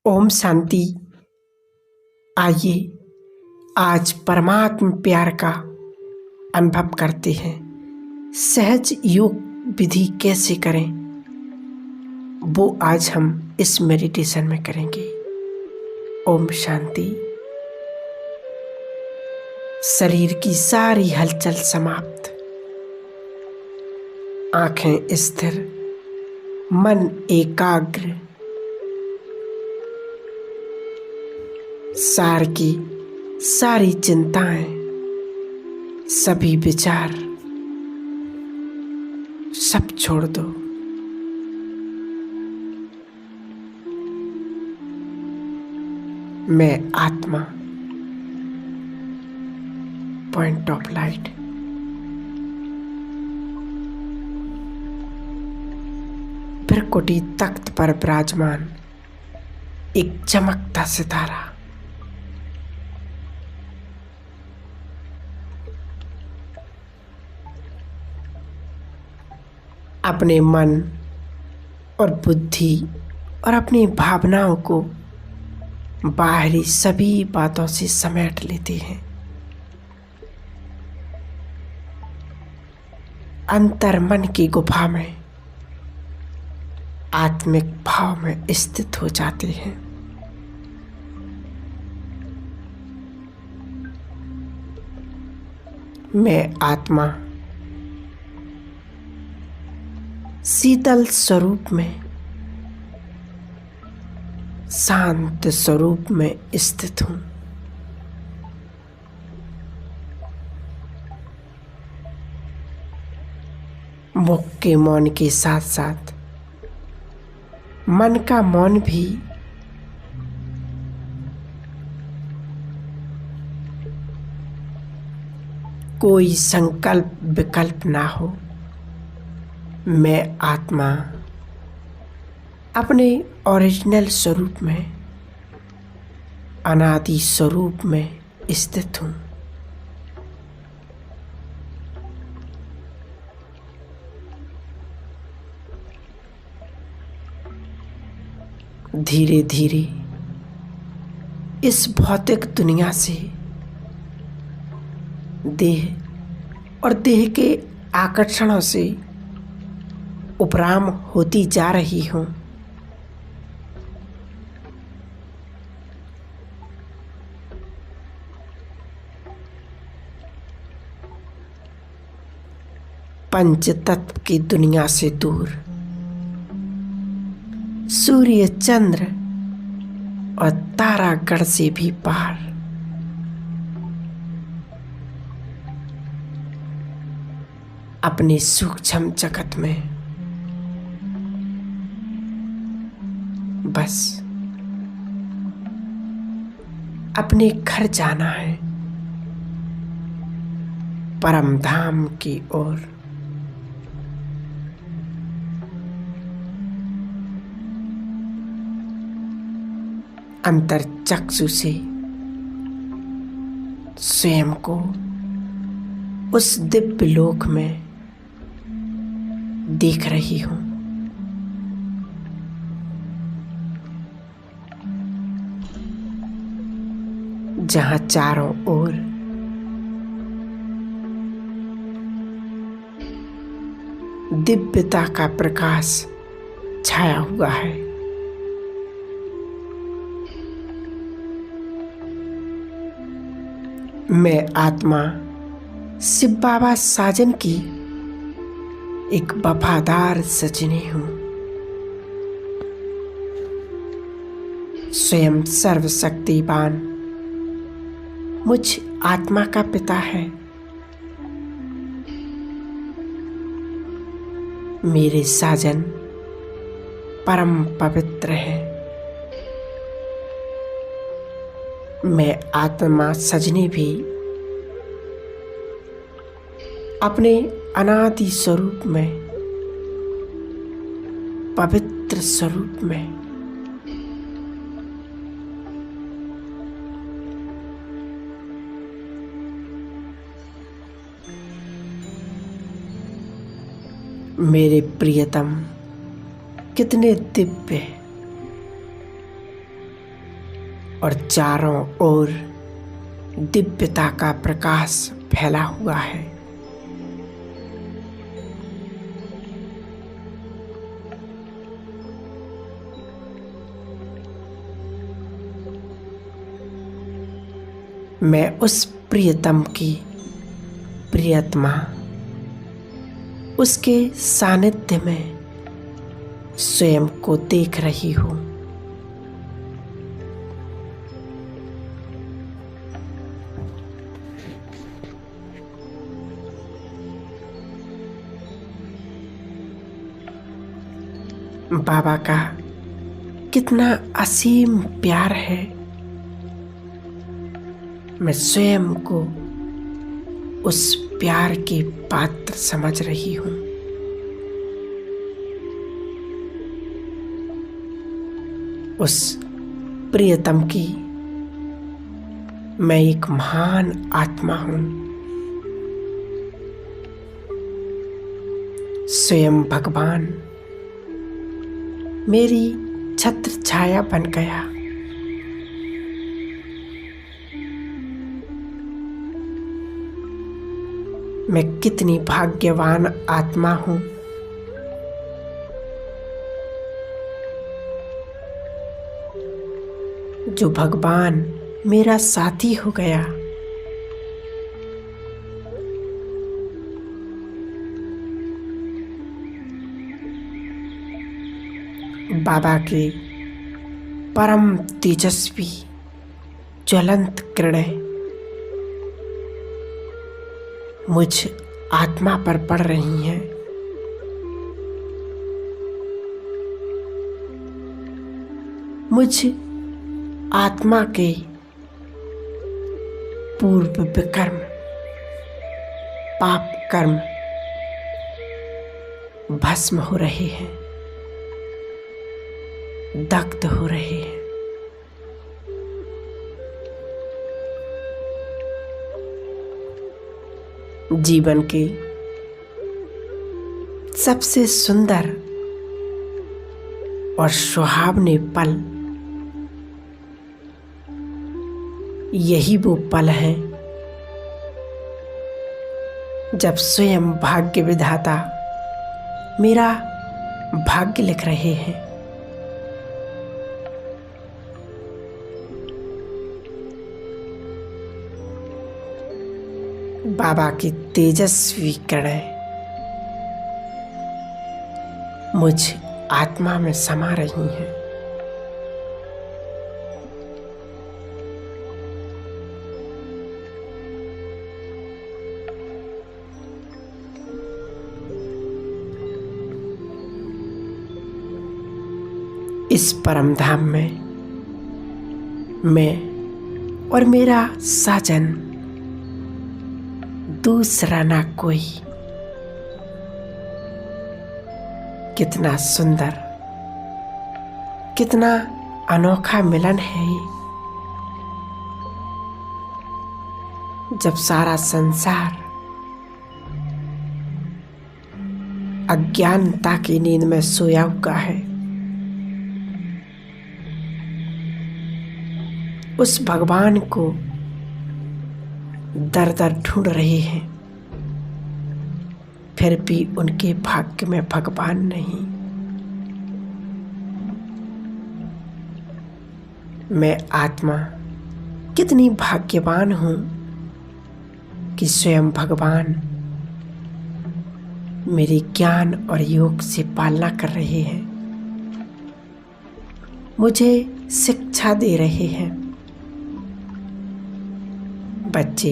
ओम शांति। आइए आज परमात्म प्यार का अनुभव करते हैं। सहज योग विधि कैसे करें वो आज हम इस मेडिटेशन में करेंगे। ओम शांति। शरीर की सारी हलचल समाप्त, आंखें स्थिर, मन एकाग्र, सार की सारी चिंताएं, सभी विचार सब छोड़ दो। मैं आत्मा, पॉइंट ऑफ लाइट। भ्रकुटी तख्त पर विराजमान एक चमकता सितारा। अपने मन और बुद्धि और अपनी भावनाओं को बाहरी सभी बातों से समेट लेते हैं। अंतर मन की गुफा में आत्मिक भाव में स्थित हो जाते हैं। मैं आत्मा शीतल स्वरूप में, शांत स्वरूप में स्थित हूं। मुख के मौन के साथ साथ मन का मौन भी कोई संकल्प विकल्प ना हो। मैं आत्मा अपने ओरिजिनल स्वरूप में, अनादि स्वरूप में स्थित हूं। धीरे धीरे इस भौतिक दुनिया से, देह और देह के आकर्षणों से उपराम होती जा रही हूं। पंच तत्व की दुनिया से दूर, सूर्य चंद्र और तारागण से भी पार, अपने सूक्ष्म जगत में बस अपने घर जाना है, परम धाम की ओर। अंतर चक्षु से स्वयं को उस दिव्य लोक में देख रही हूं। जहां चारों ओर दिव्यता का प्रकाश छाया हुआ है। मैं आत्मा शिव बाबा साजन की एक वफादार सजनी हूं। स्वयं सर्वशक्तिवान मुझ आत्मा का पिता है। मेरे साजन परम पवित्र हैं। मैं आत्मा सजनी भी अपने अनादि स्वरूप में, पवित्र स्वरूप में मेरे प्रियतम कितने दिव्य, और चारों ओर दिव्यता का प्रकाश फैला हुआ है। मैं उस प्रियतम की प्रियतमा उसके सानिध्य में स्वयं को देख रही हूँ। बाबा का कितना असीम प्यार है। मैं स्वयं को उस प्यार के पात्र समझ रही हूँ। उस प्रियतम की मैं एक महान आत्मा हूँ। स्वयं भगवान मेरी छत्र छाया बन गया। मैं कितनी भाग्यवान आत्मा हूँ। जो भगवान मेरा साथी हो गया। बाबा के परम तेजस्वी ज्वलंत किरणें मुझ आत्मा पर पड़ रही हैं। मुझ आत्मा के पूर्व विकर्म पाप कर्म भस्म हो रहे हैं, दग्ध हो रहे हैं। जीवन के सबसे सुंदर और सुहावने पल यही वो पल हैं जब स्वयं भाग्य विधाता मेरा भाग्य लिख रहे हैं। बाबा की तेजस्वी किरणें मुझ आत्मा में समा रही हैं। इस परम धाम में मैं और मेरा साजन दूसरा ना कोई। कितना सुंदर, कितना अनोखा मिलन है ये। जब सारा संसार अज्ञानता की नींद में सोया हुआ है, उस भगवान को दर दर ढूंढ रहे हैं, फिर भी उनके भाग्य में भगवान नहीं। मैं आत्मा कितनी भाग्यवान हूं कि स्वयं भगवान मेरे ज्ञान और योग से पालना कर रहे हैं, मुझे शिक्षा दे रहे हैं। बच्चे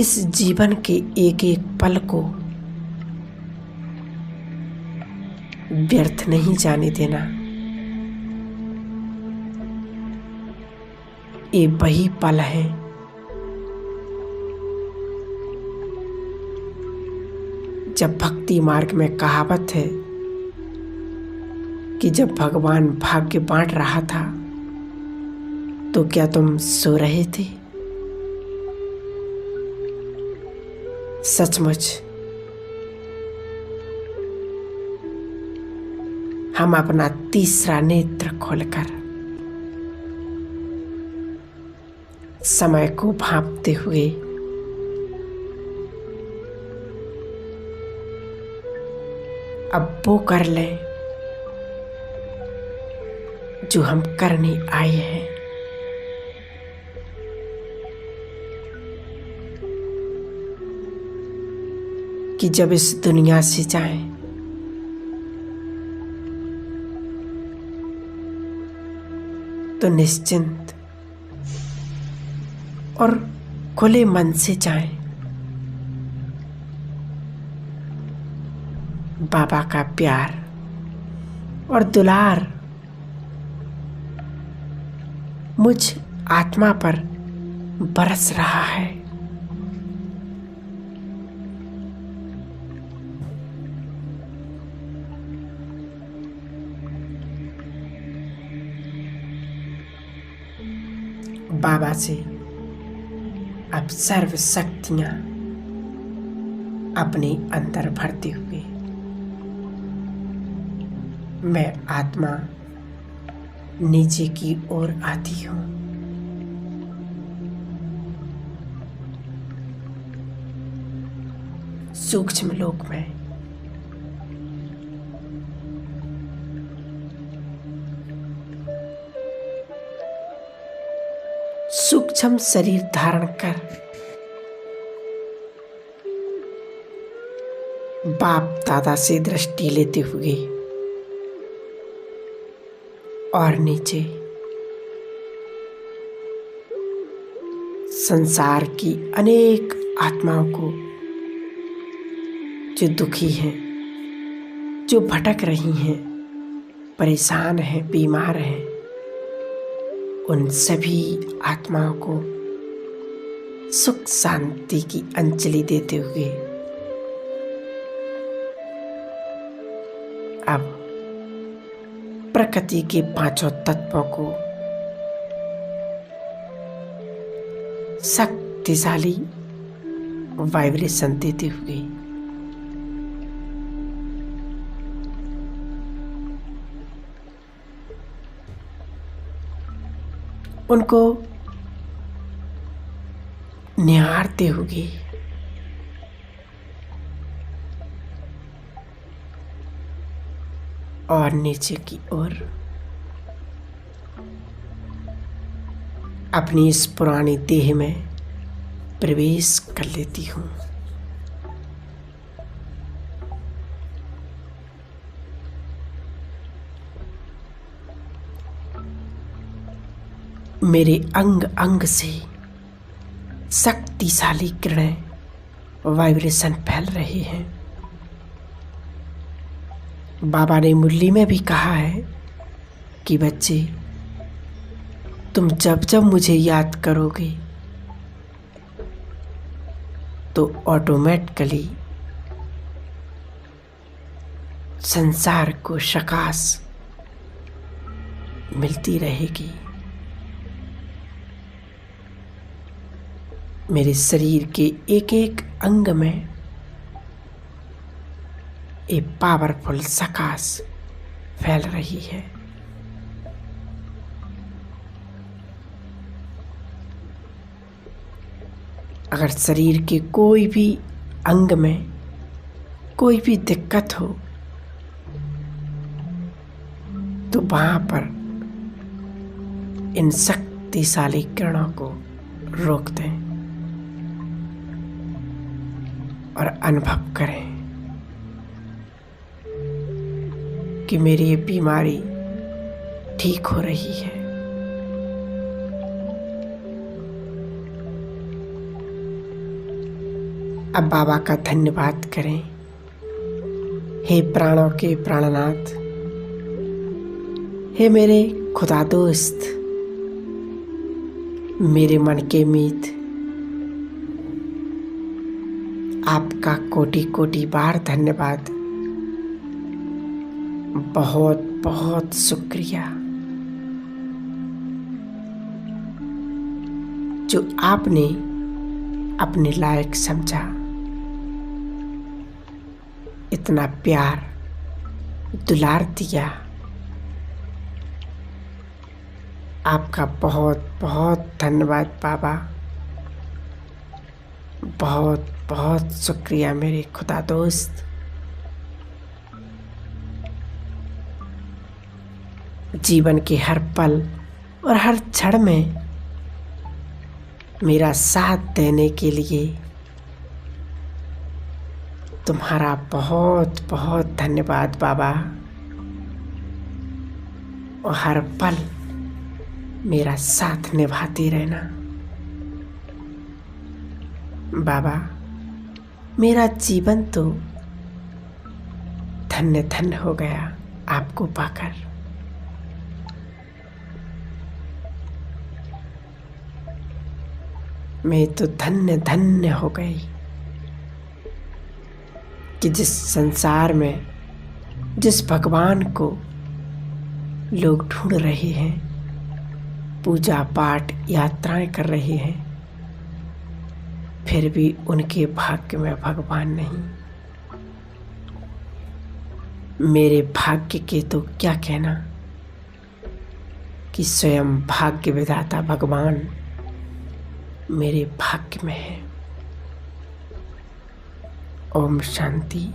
इस जीवन के एक एक पल को व्यर्थ नहीं जाने देना। ये वही पल है जब भक्ति मार्ग में कहावत है कि जब भगवान भाग्य बांट रहा था तो क्या तुम सो रहे थे? सचमुच हम अपना तीसरा नेत्र खोलकर समय को भांपते हुए अब वो कर लें जो हम करने आए हैं। कि जब इस दुनिया से जाएं तो निश्चिंत और खुले मन से जाएं। बाबा का प्यार और दुलार मुझ आत्मा पर बरस रहा है। बाबा से अब सर्व शक्तियां अपने अंदर भरते हुए मैं आत्मा नीचे की ओर आती हूँ। सूक्ष्म लोक में सूक्ष्म शरीर धारण कर बाप दादा से दृष्टि लेते हुए और नीचे संसार की अनेक आत्माओं को जो दुखी हैं, जो भटक रही हैं, परेशान हैं, बीमार हैं, उन सभी आत्माओं को सुख शांति की अंजलि देते हुए अब प्रकृति के पांचों तत्वों को शक्तिशाली वाइब्रेशन देते हुए उनको निहारते हुए और नीचे की ओर अपनी इस पुरानी देह में प्रवेश कर लेती हूँ। मेरे अंग अंग से शक्तिशाली किरणें वाइब्रेशन फैल रही हैं। बाबा ने मुरली में भी कहा है कि बच्चे, तुम जब जब मुझे याद करोगे तो ऑटोमेटिकली संसार को प्रकाश मिलती रहेगी। मेरे शरीर के एक एक अंग में एक पावरफुल प्रकाश फैल रही है। अगर शरीर के कोई भी अंग में कोई भी दिक्कत हो तो वहां पर इन शक्तिशाली किरणों को रोक दें और अनुभव करें कि मेरी ये बीमारी ठीक हो रही है। अब बाबा का धन्यवाद करें। हे प्राणों के प्राणनाथ, हे मेरे खुदा दोस्त, मेरे मन के मीत, आपका कोटि कोटि बार धन्यवाद। बहुत बहुत शुक्रिया जो आपने अपने लायक समझा, इतना प्यार दुलार दिया। आपका बहुत बहुत धन्यवाद बाबा। बहुत बहुत शुक्रिया मेरे खुदा दोस्त। जीवन के हर पल और हर क्षण में मेरा साथ देने के लिए तुम्हारा बहुत बहुत धन्यवाद बाबा। और हर पल मेरा साथ निभाते रहना बाबा। मेरा जीवन तो धन्य धन्य हो गया आपको पाकर। मैं तो धन्य धन्य हो गई कि जिस संसार में जिस भगवान को लोग ढूंढ रहे हैं, पूजा पाठ यात्राएं कर रहे हैं, फिर भी उनके भाग्य में भगवान नहीं। मेरे भाग्य के तो क्या कहना कि स्वयं भाग्य विधाता भगवान मेरे भाग्य में है। ओम शांति।